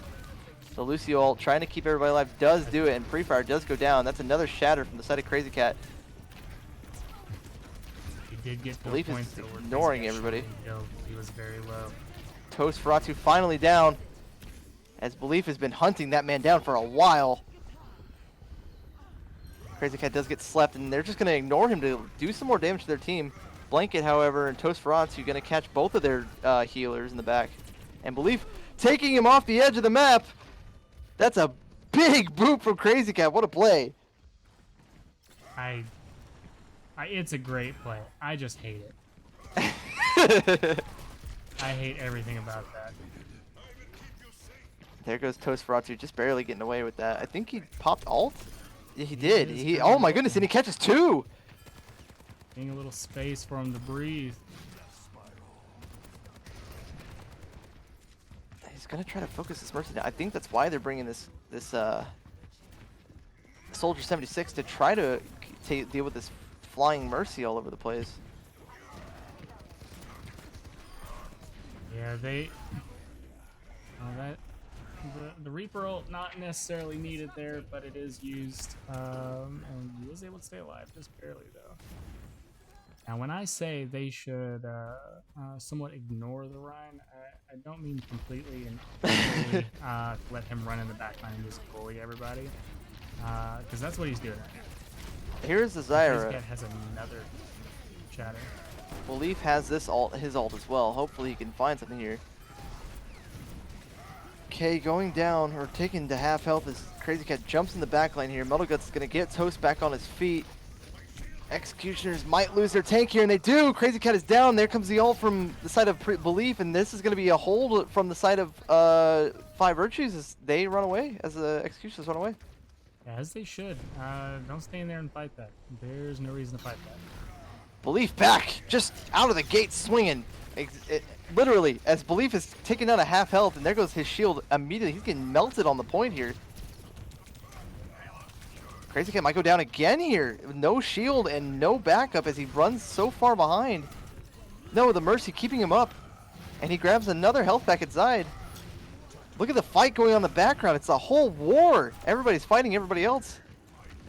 The Lucio ult trying to keep everybody alive does do it, and Free Fire does go down. That's another shatter from the side of Crazy Cat. He did get Belief is ignoring everybody. He was very low. Tosferatu finally down, as Belief has been hunting that man down for a while. Crazy Cat does get slept, and they're just going to ignore him to do some more damage to their team. Blanket, however, and Tosferatu going to catch both of their healers in the back. And Belief taking him off the edge of the map. That's a big boot from Crazy Cat. What a play. It's a great play. I just hate it. I hate everything about that. There goes Tosferatu, just barely getting away with that. I think he popped ult. Yeah, he did. Oh my goodness, and he catches two. Being a little space for him to breathe. He's gonna try to focus this Mercy down. I think that's why they're bringing this Soldier 76 to try to deal with this flying Mercy all over the place. Yeah, the Reaper ult not necessarily needed there, but it is used, and he is able to stay alive, just barely though. Now, when I say they should somewhat ignore the Rhine, I don't mean completely and totally, let him run in the backline and just bully everybody, because that's what he's doing right now. Here's the Crazy Zyra. Cat has another shatter. Belief has this ult, his ult as well. Hopefully he can find something here. Okay, going down or taken to half health as Crazy Cat jumps in the back line here. Metalgut's gonna get Toast back on his feet. Executioners might lose their tank here, and they do. Crazy Cat is down. There comes the ult from the side of Belief, and this is gonna be a hold from the side of Five Virtues as they run away, as the Executioners run away. As they should. Don't stay in there and fight that. There's no reason to fight that. Belief back, just out of the gate swinging. Literally, as Belief is taking down a half health, and there goes his shield immediately. He's getting melted on the point here. Crazy Cat might go down again here. No shield and no backup as he runs so far behind. No, the Mercy keeping him up. And he grabs another health pack at Zide. Look at the fight going on in the background. It's a whole war. Everybody's fighting everybody else.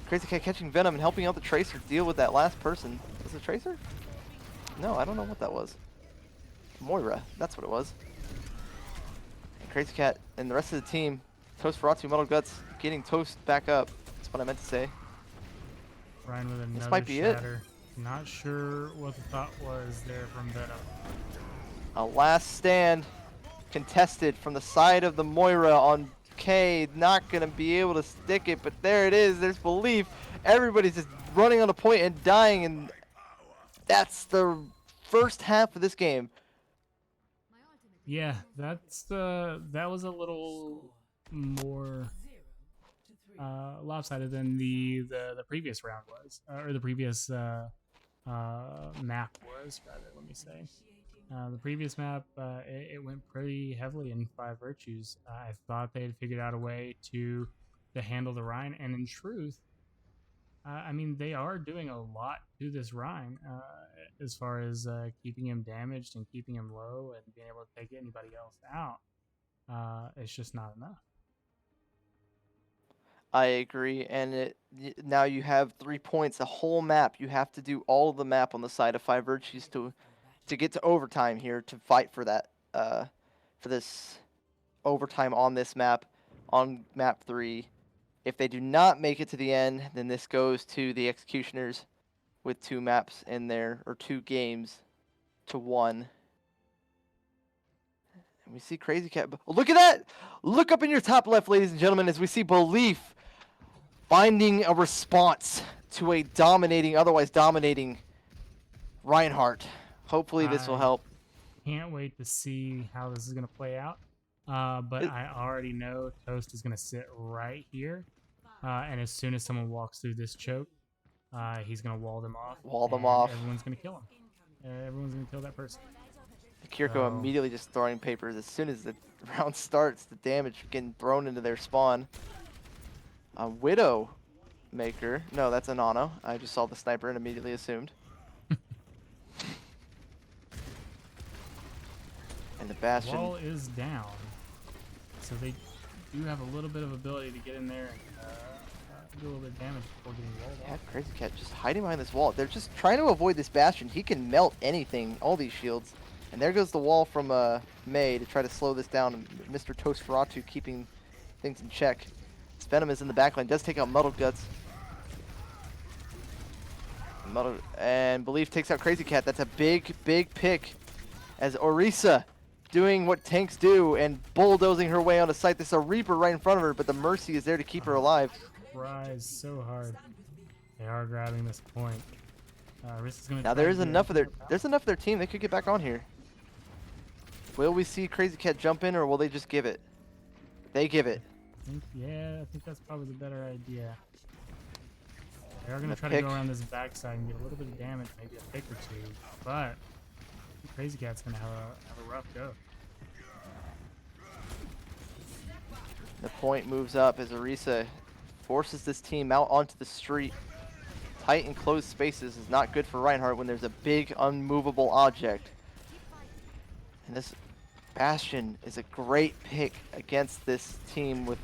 Crazy Cat catching Venom and helping out the Tracer deal with that last person. Was it Tracer? No, I don't know what that was. Moira, that's what it was. And Crazy Cat and the rest of the team, Toast Ferratu, Metal Guts, getting Toast back up. That's what I meant to say. Ryan with another This might be shatter. Not sure what the thought was there from Venom. A last stand contested from the side of the Moira on K. Not going to be able to stick it, but there it is. There's Belief. Everybody's just running on a point and dying, and that's the first half of this game. Yeah, that was a little more lopsided than the previous round was, or the previous map was, rather. Let me say. The previous map, it went pretty heavily in Five Virtues. I thought they had figured out a way to handle the Rhine, and in truth, I mean, they are doing a lot to this Rhine as far as keeping him damaged and keeping him low and being able to take anybody else out. It's just not enough. I agree, and now you have 3 points, a whole map. You have to do all of the map on the side of Five Virtues to get to overtime here to fight for that for this overtime on this map, on map 3. If they do not make it to the end, then this goes to the Executioners with 2 maps in there, or 2 games to 1. And we see Crazy Cat. Look at that! Look up in your top left, ladies and gentlemen, as we see Belief finding a response to a otherwise dominating Reinhardt. Hopefully this will help. Can't wait to see how this is going to play out. But I already know Toast is going to sit right here. And as soon as someone walks through this choke, he's going to wall them off. Everyone's going to kill him. Everyone's going to kill that person. Kiriko immediately just throwing papers. As soon as the round starts, the damage getting thrown into their spawn. A Widow Maker. No, that's a Nano. I just saw the sniper and immediately assumed. And the Bastion. Wall is down. So they do have a little bit of ability to get in there and do a little bit of damage before getting walled off. Yeah, Crazy Cat just hiding behind this wall. They're just trying to avoid this Bastion. He can melt anything, all these shields. And there goes the wall from May to try to slow this down. And Mr. Toast Ferratu keeping things in check. This Venom is in the backline, does take out Muddled Guts. And Belief takes out Crazy Cat. That's a big, big pick. As Orisa doing what tanks do and bulldozing her way onto site. There's a Reaper right in front of her, but the Mercy is there to keep her alive. Rise so hard. They are grabbing this point. Orisa's gonna Now there's enough of their team. They could get back on here. Will we see Crazy Cat jump in, or will they just give it? They give it. I think that's probably the better idea. They are going to try to go around this backside and get a little bit of damage, maybe a pick or two, but Crazy Cat's going to have a rough go. The point moves up as Orisa forces this team out onto the street. Tight and closed spaces is not good for Reinhardt when there's a big unmovable object. And this Bastion is a great pick against this team with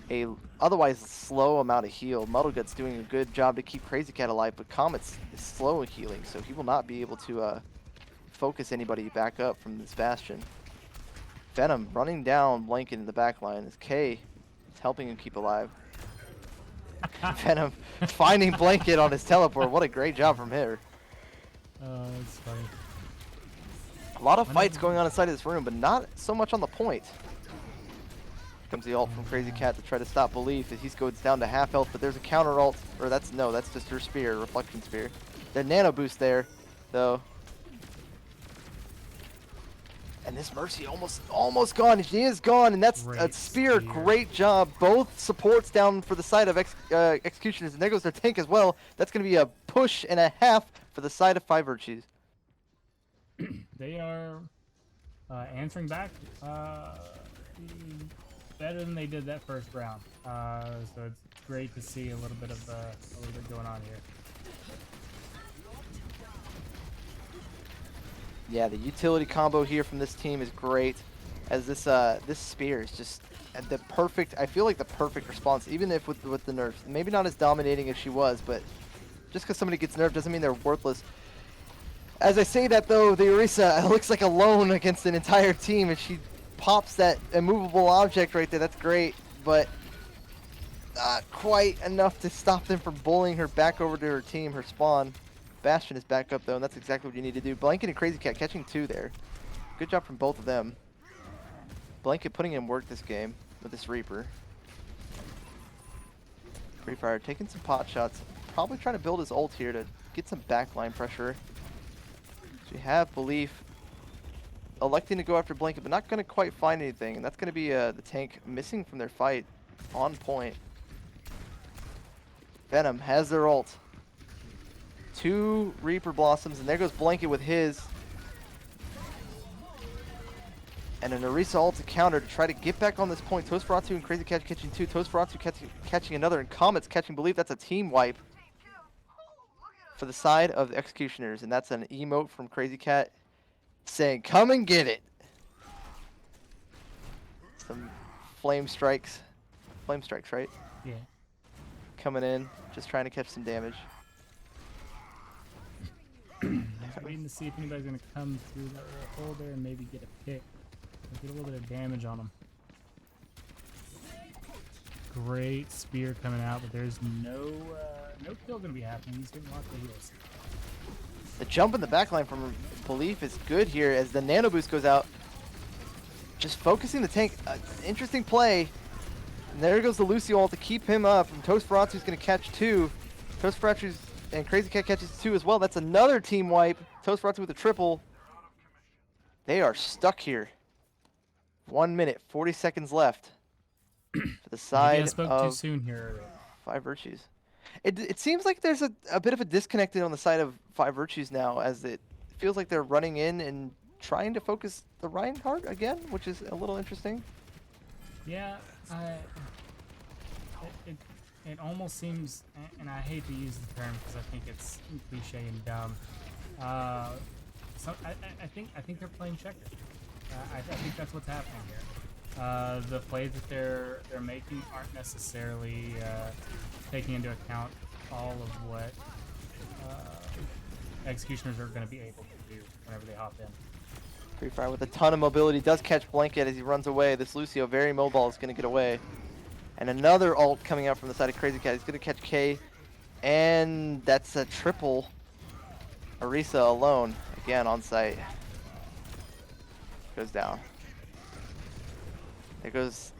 a otherwise slow amount of heal. Muddlegut's doing a good job to keep Crazy Cat alive, but Comet's is slow in healing, so he will not be able to focus anybody back up from this Bastion. Venom running down Blanket in the back line as K is helping him keep alive. Venom finding Blanket on his teleport. What a great job from here. That's funny. A lot of fights going on inside of this room, but not so much on the point. Comes the ult from Crazy Cat to try to stop Belief as he goes down to half health, but there's a counter ult, or that's just her spear, reflection spear. The nano boost there, though. And this Mercy almost gone. She is gone, and that's a spear. Great job. Both supports down for the side of Executioners, and there goes their tank as well. That's going to be a push and a half for the side of Five Virtues. They are answering back better than they did that first round. So it's great to see a little bit going on here. Yeah, the utility combo here from this team is great, as this spear is just the perfect. I feel like the perfect response, even if with the nerfs. Maybe not as dominating as she was, but just because somebody gets nerfed doesn't mean they're worthless. As I say that though, the Orisa looks like alone against an entire team, and she pops that immovable object right there. That's great, but not quite enough to stop them from bullying her back over to her team, her spawn. Bastion is back up though, and that's exactly what you need to do. Blanket and Crazy Cat catching 2 there. Good job from both of them. Blanket putting in work this game with this Reaper. Free Fire taking some pot shots. Probably trying to build his ult here to get some backline pressure. So you have Belief electing to go after Blanket, but not going to quite find anything. And that's going to be the tank missing from their fight on point. Venom has their ult. 2 Reaper Blossoms, and there goes Blanket with his. And an Orisa ult to counter to try to get back on this point. Toastferatu and Crazy Cat catching 2. Toastferatu catching another, and Comet's catching Belief. That's a team wipe for the side of the Executioners, and that's an emote from Crazy Cat saying, "Come and get it." Some flame strikes, right? Yeah. Coming in, just trying to catch some damage. Just waiting to see if anybody's gonna come through that little hole there and maybe get a pick, or get a little bit of damage on them. Great spear coming out, but there's no kill gonna be happening. He's getting lots of heals. The jump in the backline from Belief is good here as the nano boost goes out. Just focusing the tank. Interesting play. And there goes the Lucio ult to keep him up. And Toastferatu's going to catch 2. Toastferatu's and Crazy Cat catches 2 as well. That's another team wipe. Toastferatu with a triple. They are stuck here. 1 minute, 40 seconds left. For the side Maybe I spoke of too soon here. Five Virtues. It seems like there's a bit of a disconnect on the side of Five Virtues now, as it feels like they're running in and trying to focus the Reinhardt again, which is a little interesting. Yeah, it almost seems, and I hate to use the term because I think it's cliche and dumb. So I think they're playing checkers. I think that's what's happening here. The plays that they're making aren't necessarily taking into account all of what Executioners are going to be able to do whenever they hop in. Free Fire with a ton of mobility does catch Blanket as he runs away. This Lucio, very mobile, is going to get away. And another ult coming out from the side of Crazy Cat. He's going to catch K. And that's a triple. Orisa alone, again on site. Goes down. There goes.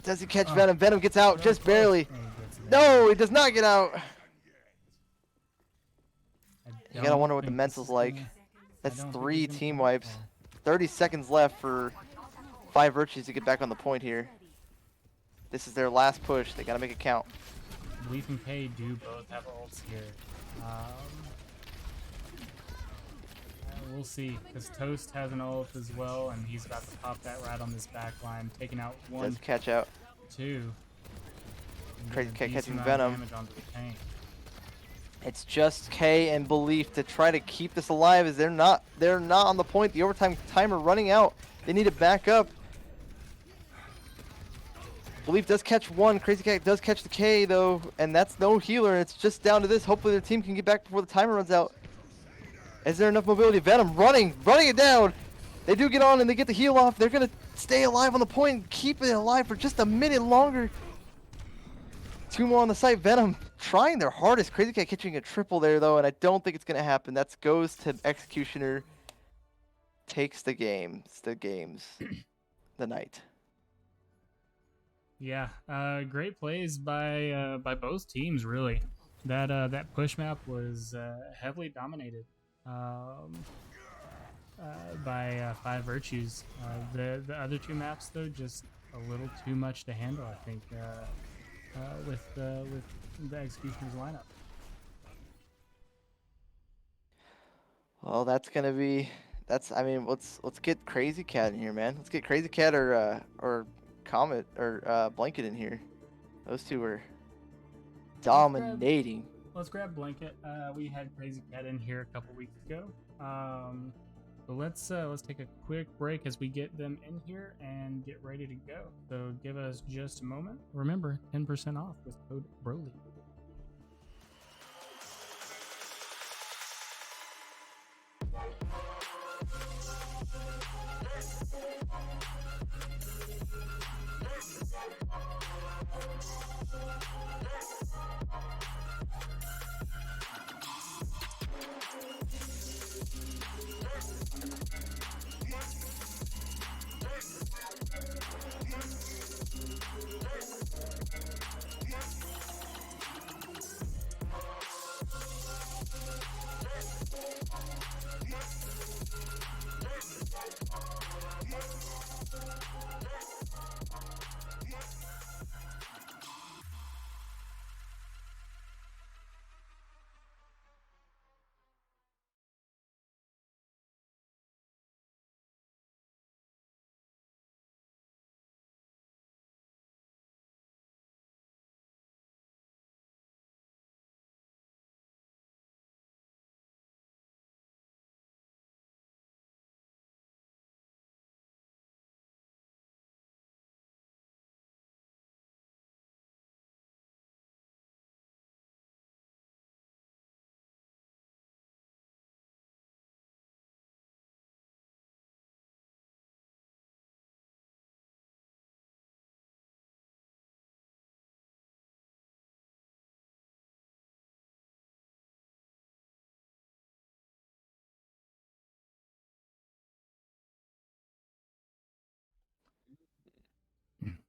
Does he catch Venom? Venom gets out just barely. No, he does not get out. You gotta wonder what the mental's like. That's 3 team wipes. 30 seconds left for Five Virtues to get back on the point here. This is their last push. They gotta make it count. Belief and K do both have ults here. We'll see, because Toast has an ult as well, and he's about to pop that right on this back line, taking out 1, Does catch out. 2. Crazy Cat catching Decent amount of Venom. damage onto the tank. It's just K and Belief to try to keep this alive, as they're not on the point. The overtime timer running out. They need to back up. Belief does catch 1. Crazy Cat does catch the K though, and that's no healer. It's just down to this. Hopefully their team can get back before the timer runs out. Is there enough mobility? Venom running it down. They do get on and they get the heal off. They're gonna stay alive on the point and keep it alive for just a minute longer. 2 more on the site. Venom trying their hardest. Crazy Cat catching a triple there, though, and I don't think it's going to happen. That goes to Executioner. Takes the game. It's the games. The night. Yeah, great plays by both teams. Really, that push map was heavily dominated by Five Virtues. The other two maps though, just a little too much to handle. I think with the Executioner's lineup. Well, that's gonna be. I mean, let's get Crazy Cat in here, man. Let's get Crazy Cat or Comet or Blanket in here. Those two were dominating. Let's grab Blanket. We had Crazy Cat in here a couple weeks ago. But let's take a quick break as we get them in here and get ready to go. So give us just a moment. Remember, 10% off with code BroLeague.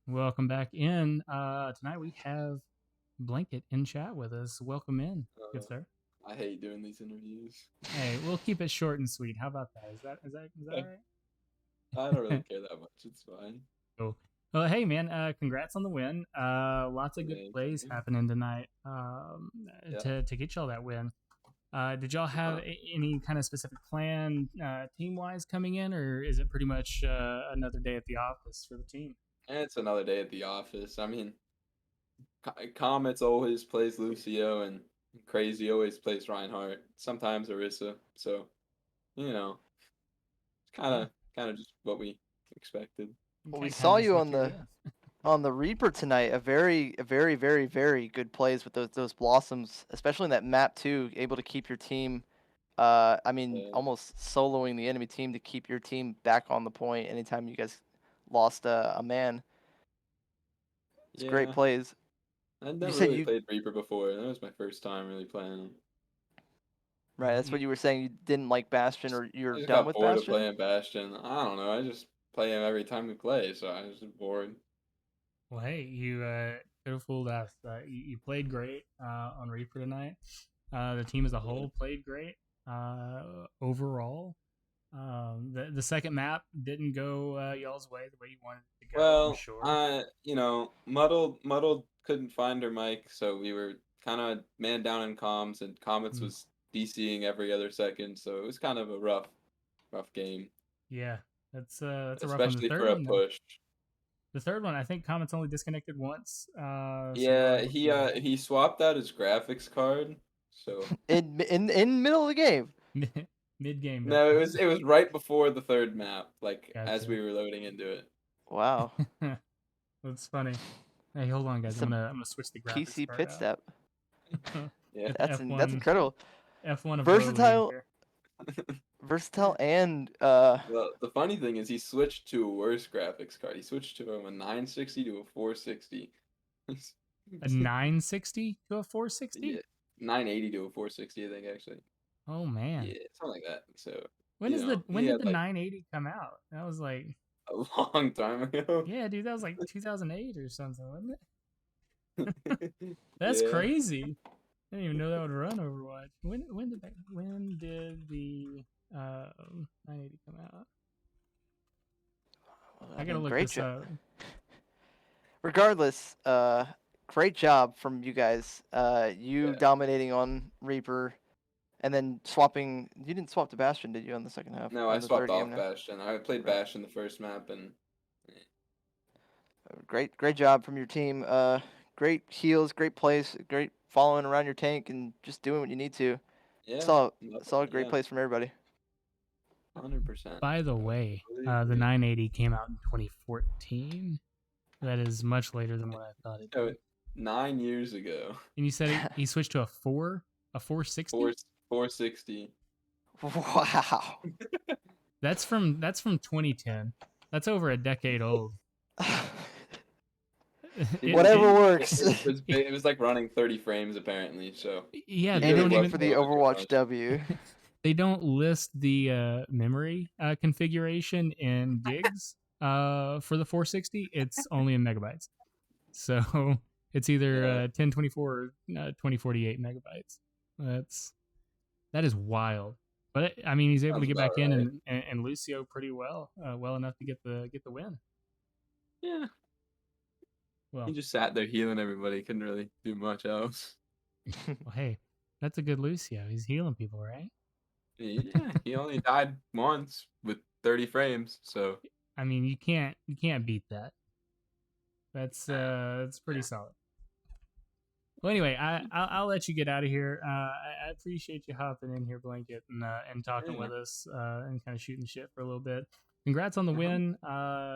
Welcome back in. Tonight we have Blanket in chat with us. Welcome in, good sir. I hate doing these interviews. Hey, we'll keep it short and sweet. How about that? Is that all right? I don't really care that much. It's fine. Cool. Well, hey man, congrats on the win. Lots of good Thank plays you. happening tonight. Yeah. To get y'all that win. Did y'all have any kind of specific plan team wise coming in, or is it pretty much another day at the office for the team? And it's another day at the office. I mean, Comets always plays Lucio, and Crazy always plays Reinhardt. Sometimes Orisa. So, you know, it's kind of just what we expected. Well, we Okay, saw kinda just you what on you were the doing. on the Reaper tonight. A very good plays with those blossoms, especially in that map too. Able to keep your team. I mean, Yeah. almost soloing the enemy team to keep your team back on the point anytime you guys lost a man. It's great Yeah. plays. I'd You never said really you played Reaper before. That was my first time really playing him. right. That's what you were saying. You didn't like Bastion, or I you're just done got with bored of Bastion. playing Bastion. I don't know. I just play him every time we play, so I was just bored. Well, hey, you could have fooled us. You played great on Reaper tonight. The team as a whole played great overall. The second map didn't go y'all's way the way you wanted it to go. I'm Well, sure. Muddled couldn't find her mic, so we were kind of man down in comms, and Comets Mm, was DCing every other second, so it was kind of a rough game, yeah, that's a rough one. The especially third for a one though. push. The third one, I think Comet's only disconnected once, so y'all were Yeah, able to he swapped out his graphics card, so In middle of the game. mid game though. no, it was right before the third map, like as Gotcha. we were loading into it. Wow. That's funny. Hey, hold on, guys. It's I'm a gonna switch the graphics PC card pit out. step. Yeah. Get the That's incredible. F1 of BroLeague Versatile, here. and Well, the funny thing is he switched to a worse graphics card. He switched to a 960 to a 460. A 960 to a 460? Yeah, 980 to a 460, I think actually. Oh man. Yeah, something like that. So When he did had the like 980 come out? That was like, a long time ago. yeah, dude, that was like 2008 or something, wasn't it? That's Yeah. crazy. I didn't even know that would run Overwatch. When did the 980 come out? I gotta look great this job. up. Regardless, great job from you guys. You Yeah. dominating on Reaper, and then swapping. You didn't swap to Bastion, did you, on the second half? No, Or I the swapped third game off now? Bastion. I played Right. Bastion the first map, and Great job from your team. Great heals, great plays, great following around your tank, and just doing what you need to. yeah, Saw a great yeah, plays from everybody. 100%. By the way, Really the agree. 980 came out in 2014. That is much later than what I thought it So did. 9 years ago, And you said he switched to a 460? 460. Wow. That's from 2010. That's over a decade old. Whatever works. It was like running 30 frames apparently. So Yeah, he they And don't it even for the Overwatch W. they don't list the memory configuration in gigs for the 460. It's only in megabytes. So it's either Yeah. 1024 or 2048 megabytes. That is wild. But I mean, he's able to Sounds get about back in right. and Lucio pretty well, well enough to get the win. Yeah. Well, He just sat there healing everybody. Couldn't really do much else. well, hey, that's a good Lucio. He's healing people, right? Yeah, he only died once with 30 frames. So I mean, you can't beat that. That's pretty solid. Well, anyway, I'll let you get out of here. I appreciate you hopping in here, Blanket, and talking yeah. with us and kind of shooting shit for a little bit. Congrats on the win.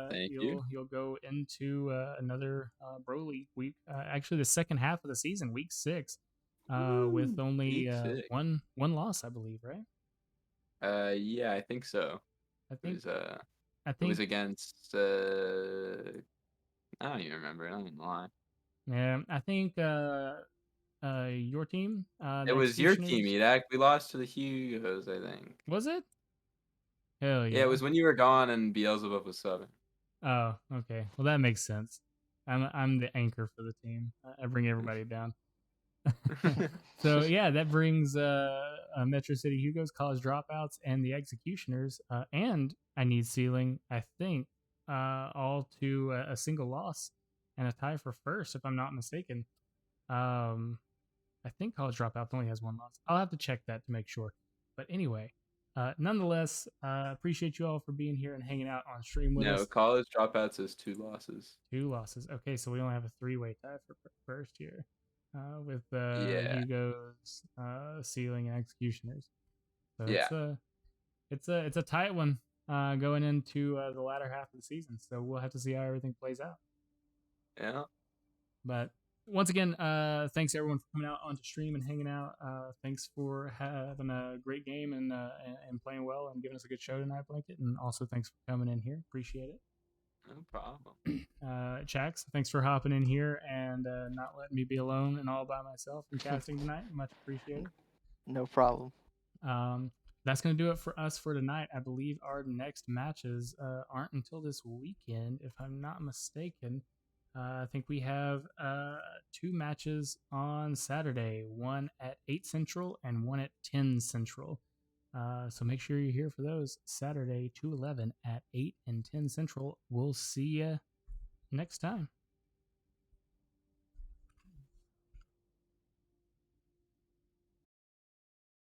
Thank you. You'll go into another BroLeague week. Actually, the second half of the season, week 6, with Woo! only Week 6. one loss, I believe, right? Yeah, I think so. I It think was I it was think against I don't even remember. I don't even lie. yeah, I think your team, It the was your team, Executioners, Edak. We lost to the Hugos, I think. was it? Hell Yeah, it yeah. was when you were gone and Beelzebub was subbing. Oh, okay. Well, that makes sense. I'm the anchor for the team. I bring everybody down. So yeah, that brings Metro City Hugo's, College Dropouts, and the Executioners, and I Need Ceiling, I think, all to a single loss and a tie for first, if I'm not mistaken. I think College Dropouts only has one loss. I'll have to check that to make sure. But anyway, nonetheless, appreciate you all for being here and hanging out on stream with No, us. college dropouts is 2 losses. 2 losses. Okay, so we only have a 3-way tie for first here, with Yeah. Hugo's, Ceiling, and Executioners. So Yeah. it's a tight one going into the latter half of the season. So we'll have to see how everything plays out. Yeah. But once again, thanks everyone for coming out onto stream and hanging out. Thanks for having a great game and playing well and giving us a good show tonight, Blanket. And also thanks for coming in here. Appreciate it. No problem. Chax, thanks for hopping in here and not letting me be alone and all by myself and casting tonight. Much appreciated. No problem. That's going to do it for us for tonight. I believe our next matches aren't until this weekend, if I'm not mistaken. I think we have 2 matches on Saturday, one at 8 Central and one at 10 Central. So make sure you're here for those. Saturday, 2/11 at 8 and 10 Central. We'll see you next time.